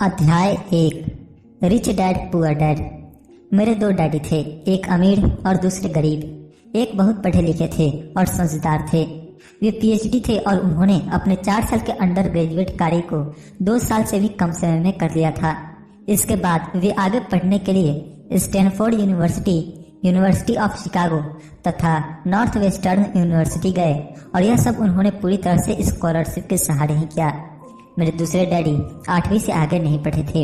अध्याय 1। Rich dad poor dad. मेरे दो डैडी थे, एक अमीर और दूसरे गरीब। एक बहुत पढ़े लिखे थे और समझदार थे। वे पीएचडी थे और उन्होंने अपने 4 साल के अंडर ग्रेजुएट कार्य को 2 साल से भी कम समय में कर लिया था। इसके बाद वे आगे पढ़ने के लिए Stanford university, university of Chicago तथा नॉर्थ वेस्टर्न यूनिवर्सिटी गए और यह सब उन्होंने पूरी तरह से स्कॉलरशिप के सहारे ही किया। मेरे दूसरे डैडी 8वीं से आगे नहीं पढ़े थे।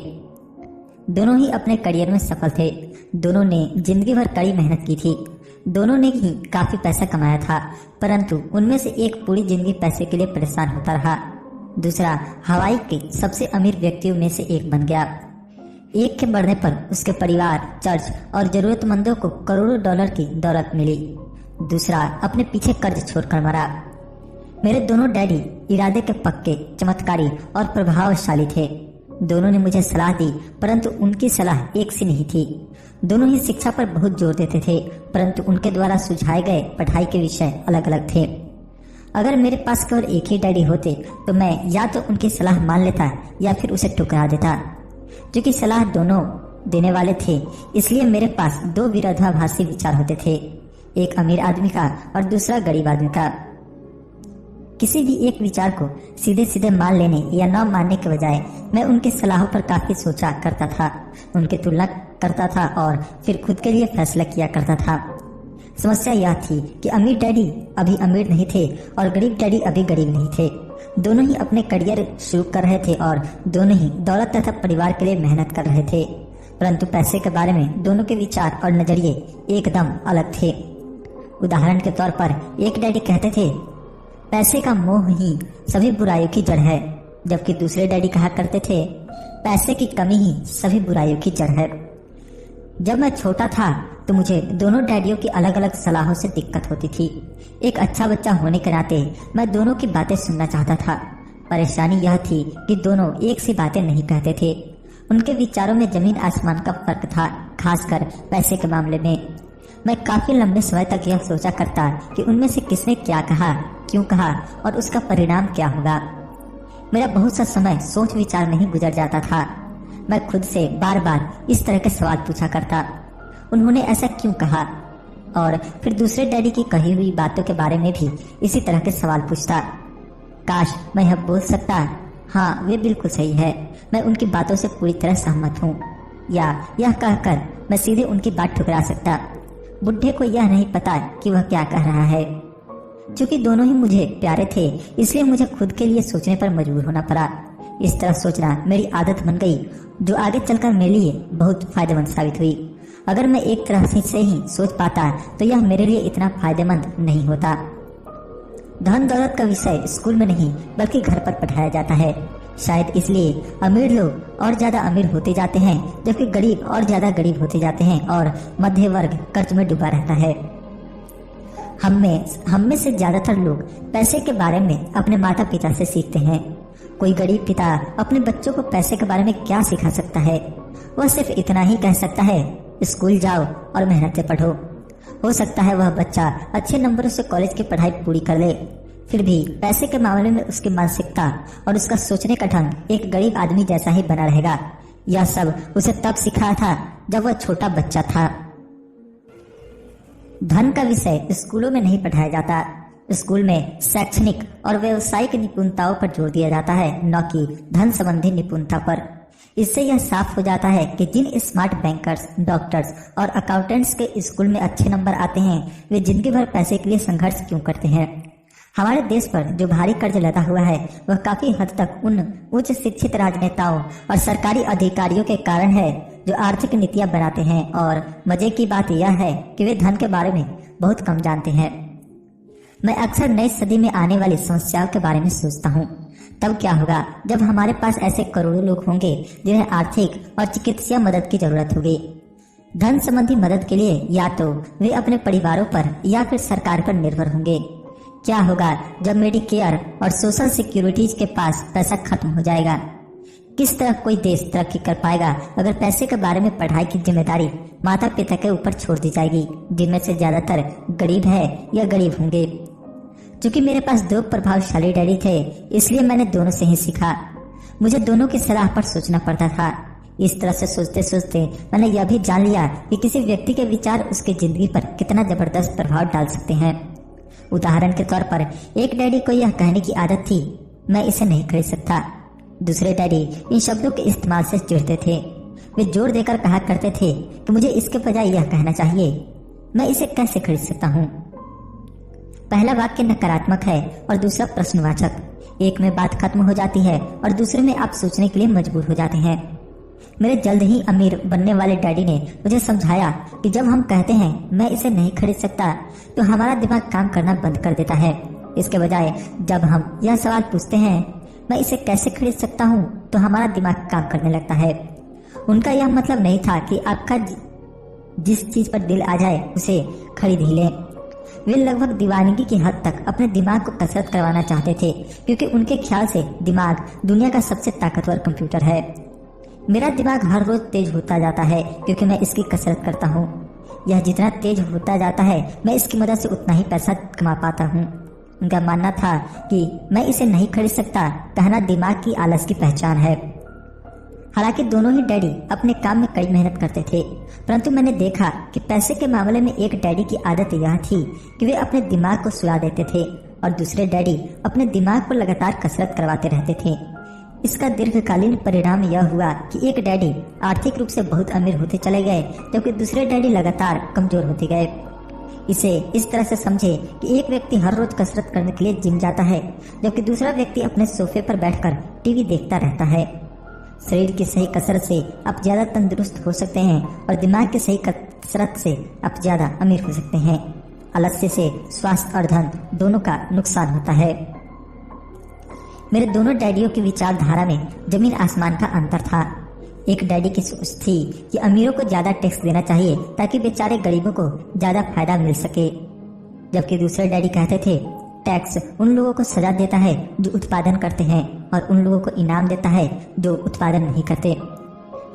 दोनों ही अपने करियर में सफल थे। दोनों ने जिंदगी भर कड़ी मेहनत की थी। दोनों ने ही काफी पैसा कमाया था, परंतु उनमें से एक पूरी जिंदगी पैसे के लिए परेशान होता रहा। दूसरा हवाई के सबसे अमीर व्यक्तियों में से एक बन गया। एक के बढ़ने पर उसके परिवार, चर्च और जरूरतमंदों को करोड़ों डॉलर की दौलत मिली। दूसरा अपने पीछे कर्ज छोड़कर मरा। मेरे दोनों डैडी इरादे के पक्के, चमत्कारी और प्रभावशाली थे। दोनों ने मुझे सलाह दी, परंतु उनकी सलाह एक सी नहीं थी। दोनों ही शिक्षा पर बहुत जोर देते थे, परंतु उनके द्वारा सुझाए गए पढ़ाई के विषय अलग अलग थे। अगर मेरे पास केवल एक ही डैडी होते तो मैं या तो उनकी सलाह मान लेता या फिर उसे ठुकरा देता। क्योंकि सलाह दोनों देने वाले थे, इसलिए मेरे पास 2 विरोधाभासी विचार होते थे, एक अमीर आदमी का और दूसरा गरीब आदमी का। किसी भी एक विचार को सीधे सीधे मान लेने या न मानने के बजाय मैं उनकी सलाहों पर काफी सोचा करता था, उनकी तुलना करता था और फिर खुद के लिए फैसला किया करता था। समस्या यह थी कि अमीर डैडी अभी अमीर नहीं थे और गरीब डैडी अभी गरीब नहीं थे। दोनों ही अपने करियर शुरू कर रहे थे और दोनों ही दौलत तथा परिवार के लिए मेहनत कर रहे थे, परंतु पैसे के बारे में दोनों के विचार और नजरिए एकदम अलग थे। उदाहरण के तौर पर एक डैडी कहते थे, पैसे का मोह ही सभी बुराइयों की जड़ है, जबकि दूसरे डैडी कहा करते थे, पैसे की कमी ही सभी बुराइयों की जड़ है। जब मैं छोटा था तो मुझे दोनों डैडियों की अलग अलग सलाहों से दिक्कत होती थी। एक अच्छा बच्चा होने के नाते मैं दोनों की बातें सुनना चाहता था। परेशानी यह थी कि दोनों एक सी बातें नहीं कहते थे। उनके विचारों में जमीन आसमान का फर्क था, खासकर पैसे के मामले में। मैं काफी लंबे समय तक यह सोचा करता कि उनमें से किसने क्या कहा, क्यों कहा और उसका परिणाम क्या होगा। मेरा बहुत सा समय सोच विचार में ही गुजर जाता था। मैं खुद से बार बार इस तरह के सवाल पूछा करता, उन्होंने ऐसा क्यों कहा? और फिर दूसरे डैडी की कही हुई बातों के बारे में भी इसी तरह के सवाल पूछता। काश मैं यह बोल सकता, हाँ वे बिल्कुल सही है, मैं उनकी बातों से पूरी तरह सहमत हूँ, या यह कहकर मैं सीधे उनकी बात ठुकरा सकता। बुढ़े को यह नहीं पता कि वह क्या कह रहा है। क्योंकि दोनों ही मुझे प्यारे थे, इसलिए मुझे खुद के लिए सोचने पर मजबूर होना पड़ा। इस तरह सोचना मेरी आदत बन गई, जो आगे चलकर मेरे लिए बहुत फायदेमंद साबित हुई। अगर मैं एक तरह से ही सोच पाता तो यह मेरे लिए इतना फायदेमंद नहीं होता। धन दौलत का विषय स्कूल में नहीं बल्कि घर पर पढ़ाया जाता है। शायद इसलिए अमीर लोग और ज्यादा अमीर होते जाते हैं, जबकि गरीब और ज्यादा गरीब होते जाते हैं और मध्य वर्ग कर्ज में डूबा रहता है। हम में से ज्यादातर लोग पैसे के बारे में अपने माता पिता से सीखते हैं। कोई गरीब पिता अपने बच्चों को पैसे के बारे में क्या सिखा सकता है? वह सिर्फ इतना ही कह सकता है, स्कूल जाओ और मेहनत से पढ़ो। हो सकता है वह बच्चा अच्छे नंबरों से कॉलेज की पढ़ाई पूरी कर ले, फिर भी पैसे के मामले में उसकी मानसिकता और उसका सोचने का ढंग एक गरीब आदमी जैसा ही बना रहेगा। यह सब उसे तब सिखाया था जब वह छोटा बच्चा था। धन का विषय स्कूलों में नहीं पढ़ाया जाता। स्कूल में शैक्षणिक और व्यवसायिक निपुणताओं पर जोर दिया जाता है, न कि धन संबंधी निपुणता पर। इससे यह साफ हो जाता है कि जिन स्मार्ट बैंकर्स, डॉक्टर्स और अकाउंटेंट्स के स्कूल में अच्छे नंबर आते हैं, वे जिंदगी भर पैसे के लिए संघर्ष क्यों करते हैं। हमारे देश पर जो भारी कर्ज लदा हुआ है, वह काफी हद तक उन उच्च शिक्षित राजनेताओं और सरकारी अधिकारियों के कारण है जो आर्थिक नीतियां बनाते हैं। और मजे की बात यह है कि वे धन के बारे में बहुत कम जानते हैं। मैं अक्सर नई सदी में आने वाली समस्याओं के बारे में सोचता हूँ। तब क्या होगा जब हमारे पास ऐसे करोड़ों लोग होंगे जिन्हें आर्थिक और चिकित्सीय मदद की जरूरत होगी। धन संबंधी मदद के लिए या तो वे अपने परिवारों पर या फिर सरकार पर निर्भर होंगे। क्या होगा जब मेडिकेयर और सोशल सिक्योरिटीज के पास पैसा खत्म हो जाएगा? किस तरह कोई देश तरक्की कर पाएगा अगर पैसे के बारे में पढ़ाई की जिम्मेदारी माता पिता के ऊपर छोड़ दी जाएगी, जिनमें से ज्यादातर गरीब है या गरीब होंगे। क्योंकि मेरे पास 2 प्रभावशाली डैडी थे, इसलिए मैंने दोनों से ही सीखा। मुझे दोनों की सलाह पर सोचना पड़ता था। इस तरह से सोचते सोचते मैंने यह भी जान लिया कि किसी व्यक्ति के विचार उसकी जिंदगी पर कितना जबरदस्त प्रभाव डाल सकते हैं। उदाहरण के तौर पर एक डैडी को यह कहने की आदत थी, मैं इसे नहीं खरीद सकता। दूसरे डैडी इन शब्दों के इस्तेमाल से चिढ़ते थे। वे जोर देकर कहा करते थे कि मुझे इसके बजाय यह कहना चाहिए, मैं इसे कैसे खरीद सकता हूँ। पहला वाक्य नकारात्मक है और दूसरा प्रश्नवाचक। एक में बात खत्म हो जाती है और दूसरे में आप सोचने के लिए मजबूर हो जाते हैं। मेरे जल्द ही अमीर बनने वाले डैडी ने मुझे समझाया कि जब हम कहते हैं मैं इसे नहीं खरीद सकता तो हमारा दिमाग काम करना बंद कर देता है। इसके बजाय जब हम यह सवाल पूछते हैं मैं इसे कैसे खरीद सकता हूँ तो हमारा दिमाग काम करने लगता है। उनका यह मतलब नहीं था कि आपका जिस चीज पर दिल आ जाए उसे खरीद ही लें। वे लगभग दीवानगी की हद तक अपने दिमाग को कसरत करवाना चाहते थे, क्योंकि उनके ख्याल से दिमाग दुनिया का सबसे ताकतवर कंप्यूटर है। मेरा दिमाग हर रोज तेज होता जाता है क्योंकि मैं इसकी कसरत करता हूँ। यह जितना तेज होता जाता है मैं इसकी मदद से उतना ही पैसा कमा पाता हूँ। उनका मानना था कि मैं इसे नहीं खरीद सकता कहना दिमाग की आलस की पहचान है। हालांकि दोनों ही डैडी अपने काम में कड़ी मेहनत करते थे, परंतु मैंने देखा कि पैसे के मामले में एक डैडी की आदत यह थी कि वे अपने दिमाग को सुला देते थे और दूसरे डैडी अपने दिमाग को लगातार कसरत करवाते रहते थे। इसका दीर्घकालीन परिणाम यह हुआ कि एक डैडी आर्थिक रूप से बहुत अमीर होते चले गए, जबकि दूसरे डैडी लगातार कमजोर होते गए। इसे इस तरह से समझे कि एक व्यक्ति हर रोज कसरत करने के लिए जिम जाता है, जबकि दूसरा व्यक्ति अपने सोफे पर बैठकर टीवी देखता रहता है। शरीर की सही कसरत से आप ज्यादा तंदुरुस्त हो सकते हैं और दिमाग की सही कसरत से आप ज्यादा अमीर हो सकते हैं। आलस्य से स्वास्थ्य और धन दोनों का नुकसान होता है। मेरे दोनों डैडियों की विचारधारा में जमीन आसमान का अंतर था। एक डैडी की सोच थी कि अमीरों को ज्यादा टैक्स देना चाहिए ताकि बेचारे गरीबों को ज्यादा फायदा मिल सके, जबकि दूसरे डैडी कहते थे टैक्स उन लोगों को सजा देता है जो उत्पादन करते हैं और उन लोगों को इनाम देता है जो उत्पादन नहीं करते।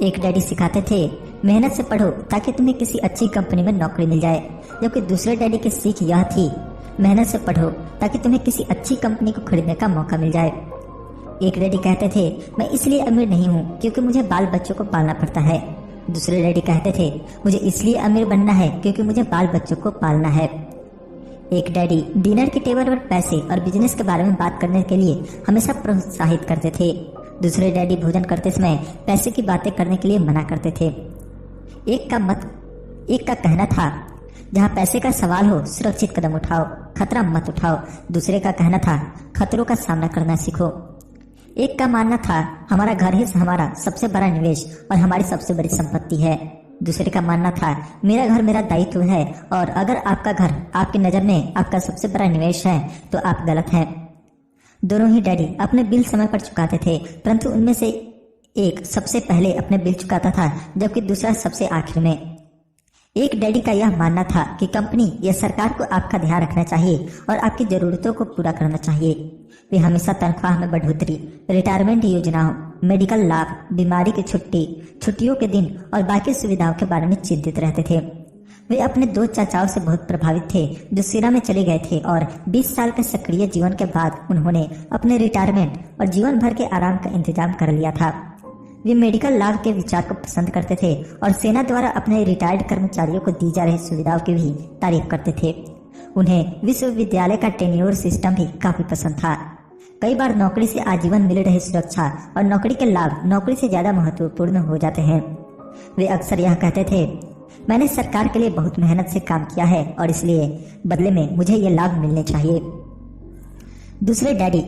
एक डैडी सिखाते थे मेहनत से पढ़ो ताकि तुम्हें किसी अच्छी कंपनी में नौकरी मिल जाए, जबकि दूसरे डैडी की सीख यह थी मेहनत से पढ़ो ताकि तुम्हें किसी अच्छी कंपनी को खरीदने का मौका मिल जाए। एक डैडी कहते थे मैं इसलिए अमीर नहीं हूँ क्योंकि मुझे बाल बच्चों को पालना पड़ता है। दूसरे डैडी कहते थे मुझे इसलिए अमीर बनना है क्योंकि मुझे बाल बच्चों को पालना है। एक डैडी डिनर के टेबल पर पैसे और बिजनेस के बारे में बात करने के लिए हमेशा प्रोत्साहित करते थे। दूसरे डैडी भोजन करते समय पैसे की बातें करने के लिए मना करते थे। एक का कहना था जहाँ पैसे का सवाल हो सुरक्षित कदम उठाओ, खतरा मत उठाओ। दूसरे का कहना था खतरों का सामना करना सीखो। एक का मानना था हमारा घर ही हमारा सबसे बड़ा निवेश और हमारी सबसे बड़ी संपत्ति है। दूसरे का मानना था मेरा घर मेरा दायित्व है और अगर आपका घर आपकी नजर में आपका सबसे बड़ा निवेश है तो आप गलत हैं। दोनों ही डैडी अपने बिल समय पर चुकाते थे, परंतु उनमें से एक सबसे पहले अपने बिल चुकाता था जबकि दूसरा सबसे आखिर में। एक डैडी का यह मानना था कि कंपनी या सरकार को आपका ध्यान रखना चाहिए और आपकी जरूरतों को पूरा करना चाहिए। वे हमेशा तनख्वाह में बढ़ोतरी, रिटायरमेंट योजनाओं, मेडिकल लाभ, बीमारी की छुट्टी, छुट्टियों के दिन और बाकी सुविधाओं के बारे में चिंतित रहते थे। वे अपने दो चाचाओं से बहुत प्रभावित थे जो सेना में चले गए थे और 20 साल के सक्रिय जीवन के बाद उन्होंने अपने रिटायरमेंट और जीवन भर के आराम का इंतजाम कर लिया था। वे मेडिकल लाभ के विचार को पसंद करते थे और सेना द्वारा अपने रिटायर्ड कर्मचारियों को दी जा रही सुविधाओं की भी तारीफ करते थे। उन्हें विश्वविद्यालय का टेन्योर सिस्टम भी काफी पसंद था। कई बार नौकरी से आजीवन मिल रही सुरक्षा और नौकरी के लाभ नौकरी से ज्यादा महत्वपूर्ण हो जाते हैं। वे अक्सर यह कहते थे मैंने सरकार के लिए बहुत मेहनत से काम किया है और इसलिए बदले में मुझे ये लाभ मिलने चाहिए। दूसरे डैडी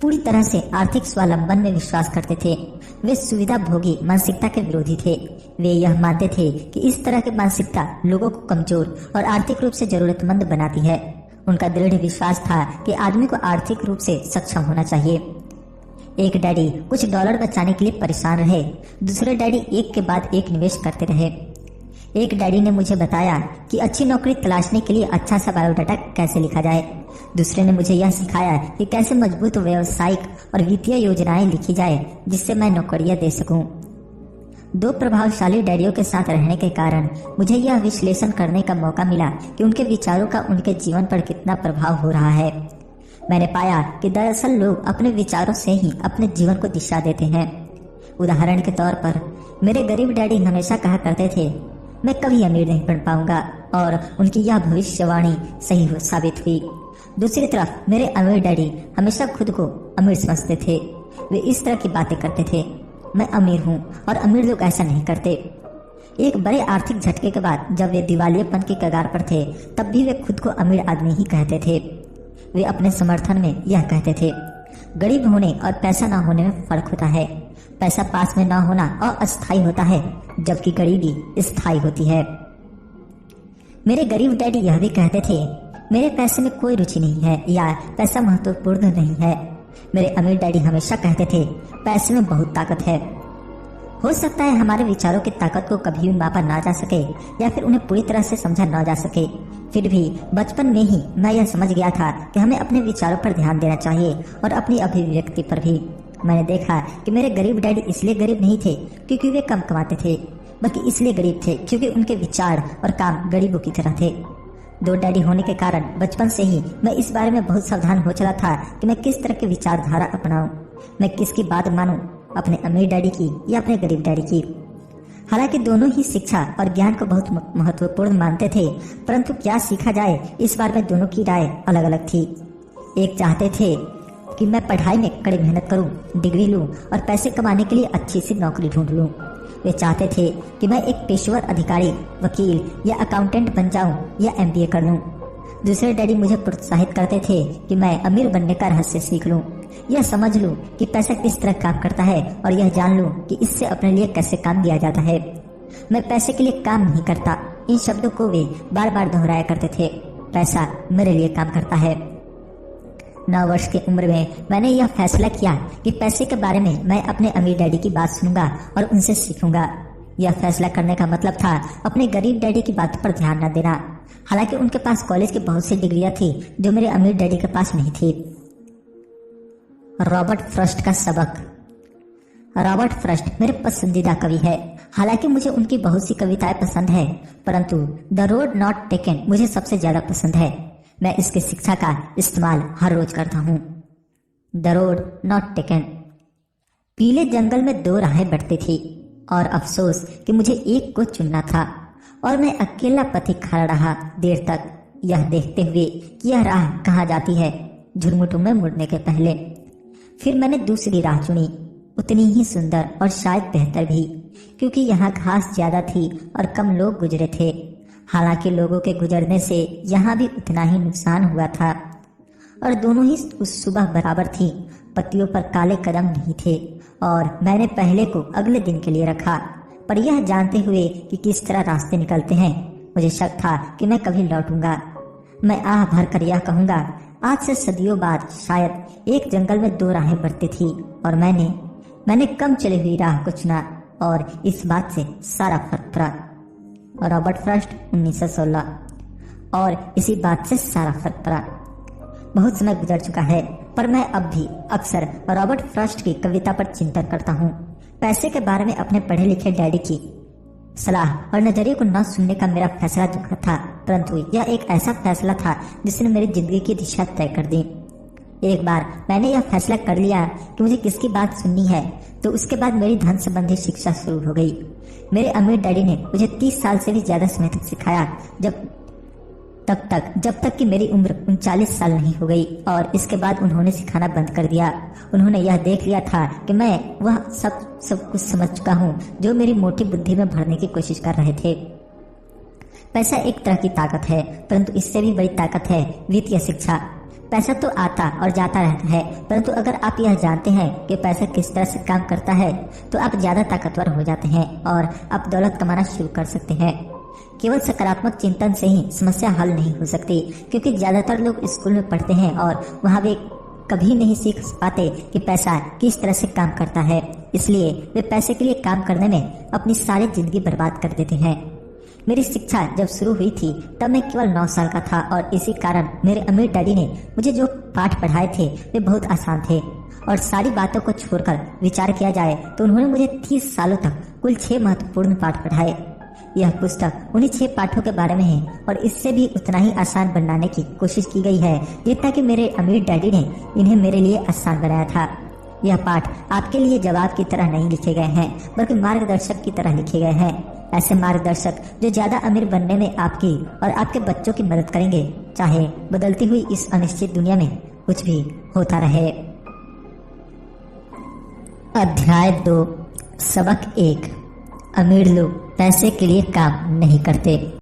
पूरी तरह से आर्थिक स्वावलंबन में विश्वास करते थे। वे सुविधा भोगी मानसिकता के विरोधी थे। वे यह मानते थे कि इस तरह की मानसिकता लोगों को कमजोर और आर्थिक रूप से जरूरतमंद बनाती है। उनका दृढ़ विश्वास था कि आदमी को आर्थिक रूप से सक्षम होना चाहिए। एक डैडी कुछ डॉलर बचाने के लिए परेशान रहे। दूसरे डैडी एक के बाद एक निवेश करते रहे। एक डैडी ने मुझे बताया कि अच्छी नौकरी तलाशने के लिए अच्छा सा बायोडाटा कैसे लिखा जाए। दूसरे ने मुझे यह सिखाया कि कैसे मजबूत व्यावसायिक और वित्तीय योजनाएं लिखी जाए जिससे मैं नौकरियां दे सकूं। दो प्रभावशाली डैडियों के साथ रहने के कारण मुझे यह विश्लेषण करने का मौका मिला कि उनके विचारों का उनके जीवन पर कितना प्रभाव हो रहा है। मैंने पाया कि दरअसल लोग अपने विचारों से ही अपने जीवन को दिशा देते हैं। उदाहरण के तौर पर मेरे गरीब डैडी हमेशा कहा करते थे, मैं कभी अमीर नहीं बन पाऊंगा, और उनकी यह भविष्यवाणी सही साबित हुई। दूसरी तरफ मेरे अमीर डैडी हमेशा खुद को अमीर समझते थे। वे इस तरह की बातें करते थे, मैं अमीर हूँ और अमीर लोग ऐसा नहीं करते। एक बड़े आर्थिक झटके के बाद जब वे दिवालियेपन की कगार पर थे, तब भी वे खुद को अमीर आदमी ही कहते थे। वे अपने समर्थन में यह कहते थे, गरीब होने और पैसा ना होने में फर्क होता है। पैसा पास में ना होना अस्थायी होता है, जबकि गरीबी स्थायी होती है। मेरे गरीब डैडी यह भी कहते थे, मेरे पैसे में कोई रुचि नहीं है या पैसा महत्वपूर्ण नहीं है। मेरे अमीर डैडी हमेशा कहते थे, पैसे में बहुत ताकत है। हो सकता है हमारे विचारों की ताकत को कभी भी मापा ना जा सके या फिर उन्हें पूरी तरह से समझा ना जा सके, फिर भी बचपन में ही मैं यह समझ गया था कि हमें अपने विचारों पर ध्यान देना चाहिए और अपनी अभिव्यक्ति पर भी। मैंने देखा कि मेरे गरीब डैडी इसलिए गरीब नहीं थे क्योंकि वे कम कमाते थे, बल्कि इसलिए गरीब थे क्योंकि उनके विचार और काम गरीबों की तरह थे। दो डैडी होने के कारण बचपन से ही मैं इस बारे में बहुत सावधान हो चला था कि मैं किस तरह की विचारधारा अपनाऊं, मैं किसकी बात मानूं, अपने अमीर डैडी की या अपने गरीब डैडी की। हालांकि दोनों ही शिक्षा और ज्ञान को बहुत महत्वपूर्ण मानते थे, परंतु क्या सीखा जाए इस बारे में दोनों की राय अलग अलग थी। एक चाहते थे कि मैं पढ़ाई में कड़ी मेहनत करूं, डिग्री लूं और पैसे कमाने के लिए अच्छी सी नौकरी ढूंढ लूं। वे चाहते थे कि मैं एक पेशेवर अधिकारी, वकील या अकाउंटेंट बन जाऊं या एमबीए कर लूं। दूसरे डैडी मुझे प्रोत्साहित करते थे कि मैं अमीर बनने का रहस्य सीख लूं, यह समझ लूं कि पैसा किस तरह काम करता है और यह जान लूं कि इससे अपने लिए कैसे काम दिया जाता है। मैं पैसे के लिए काम नहीं करता, इन शब्दों को वे बार बार दोहराया करते थे। पैसा मेरे लिए काम करता है। 9 वर्ष की उम्र में मैंने यह फैसला किया कि पैसे के बारे में मैं अपने अमीर डैडी की बात सुनूंगा और उनसे सीखूंगा। यह फैसला करने का मतलब था अपने गरीब डैडी की बात पर ध्यान न देना। हालांकि उनके पास कॉलेज की बहुत सी डिग्रियां थी जो मेरे अमीर डैडी के पास नहीं थी। रॉबर्ट फ्रॉस्ट का सबक। रॉबर्ट फ्रॉस्ट मेरे पसंदीदा कवि है। हालांकि मुझे उनकी बहुत सी कविताएं पसंद है, परंतु द रोड नॉट टेकन मुझे सबसे ज्यादा पसंद है। मैं इसकी शिक्षा का इस्तेमाल हर रोज करता हूँ। The road not taken. पीले जंगल में 2 राहें बढ़ती थी और अफसोस कि मुझे एक को चुनना था, और मैं अकेला पथिक खड़ा रहा देर तक, यह देखते हुए कि यह राह कहाँ जाती है, झुरमुटों में मुड़ने के पहले। फिर मैंने दूसरी राह चुनी, उतनी ही सुंदर और शायद बेहतर भी, क्योंकि यहाँ घास ज्यादा थी और कम लोग गुजरे थे। हालांकि लोगों के गुजरने से यहाँ भी उतना ही नुकसान हुआ था, और दोनों ही उस सुबह बराबर थी। पत्तियों पर काले कदम नहीं थे, और मैंने पहले को अगले दिन के लिए रखा, पर यह जानते हुए कि किस तरह रास्ते निकलते हैं, मुझे शक था कि मैं कभी लौटूंगा। मैं आह भर कर यह कहूंगा, आज से सदियों बाद शायद एक जंगल में 2 राहें बढ़ती थी और मैंने कम चली हुई राह को चुना, और इस बात से सारा फर्क पड़ा। Robert Frost 1916। और इसी बात से सारा फर्क पड़ा। बहुत समय गुजर चुका है, पर मैं अब भी अक्सर रॉबर्ट फ्रॉस्ट की कविता पर चिंतन करता हूँ। पैसे के बारे में अपने पढ़े लिखे डैडी की सलाह और नजरिए को न सुनने का मेरा फैसला दुखद था, परंतु यह एक ऐसा फैसला था जिसने मेरी जिंदगी की दिशा तय कर दी। एक बार मैंने यह फैसला कर लिया कि मुझे किसकी बात सुननी है, तो उसके बाद मेरी धन संबंधी शिक्षा शुरू हो गई। मेरे अमीर डैडी ने मुझे 30 साल से भी ज्यादा समय तक सिखाया, जब तक कि मेरी उम्र 39 साल नहीं हो गई, और इसके बाद उन्होंने सिखाना बंद कर दिया। उन्होंने यह देख लिया था कि मैं वह सब कुछ समझ चुका हूँ जो मेरी मोटी बुद्धि में भरने की कोशिश कर रहे थे। पैसा एक तरह की ताकत है, परंतु इससे भी बड़ी ताकत है वित्तीय शिक्षा। पैसा तो आता और जाता रहता है, परंतु अगर आप यह जानते हैं कि पैसा किस तरह से काम करता है, तो आप ज्यादा ताकतवर हो जाते हैं और आप दौलत कमाना शुरू कर सकते हैं। केवल सकारात्मक चिंतन से ही समस्या हल नहीं हो सकती, क्योंकि ज्यादातर लोग स्कूल में पढ़ते हैं और वहाँ वे कभी नहीं सीख पाते कि पैसा किस तरह से काम करता है। इसलिए वे पैसे के लिए काम करने में अपनी सारी जिंदगी बर्बाद कर देते हैं। मेरी शिक्षा जब शुरू हुई थी तब मैं केवल 9 साल का था, और इसी कारण मेरे अमीर डैडी ने मुझे जो पाठ पढ़ाए थे वे बहुत आसान थे, और सारी बातों को छोड़कर विचार किया जाए तो उन्होंने मुझे 30 सालों तक कुल 6 महत्वपूर्ण पाठ पढ़ाए। यह पुस्तक उन्हीं 6 पाठों के बारे में है और इससे भी उतना ही आसान बनाने की कोशिश की गई है जितना कि मेरे अमीर डैडी ने इन्हें मेरे लिए आसान बनाया था। यह पाठ आपके लिए जवाब की तरह नहीं लिखे गए हैं बल्कि मार्गदर्शक की तरह लिखे गए हैं। ऐसे मार्गदर्शक जो ज्यादा अमीर बनने में आपकी और आपके बच्चों की मदद करेंगे, चाहे बदलती हुई इस अनिश्चित दुनिया में कुछ भी होता रहे। अध्याय 2 सबक 1 अमीर लोग पैसे के लिए काम नहीं करते।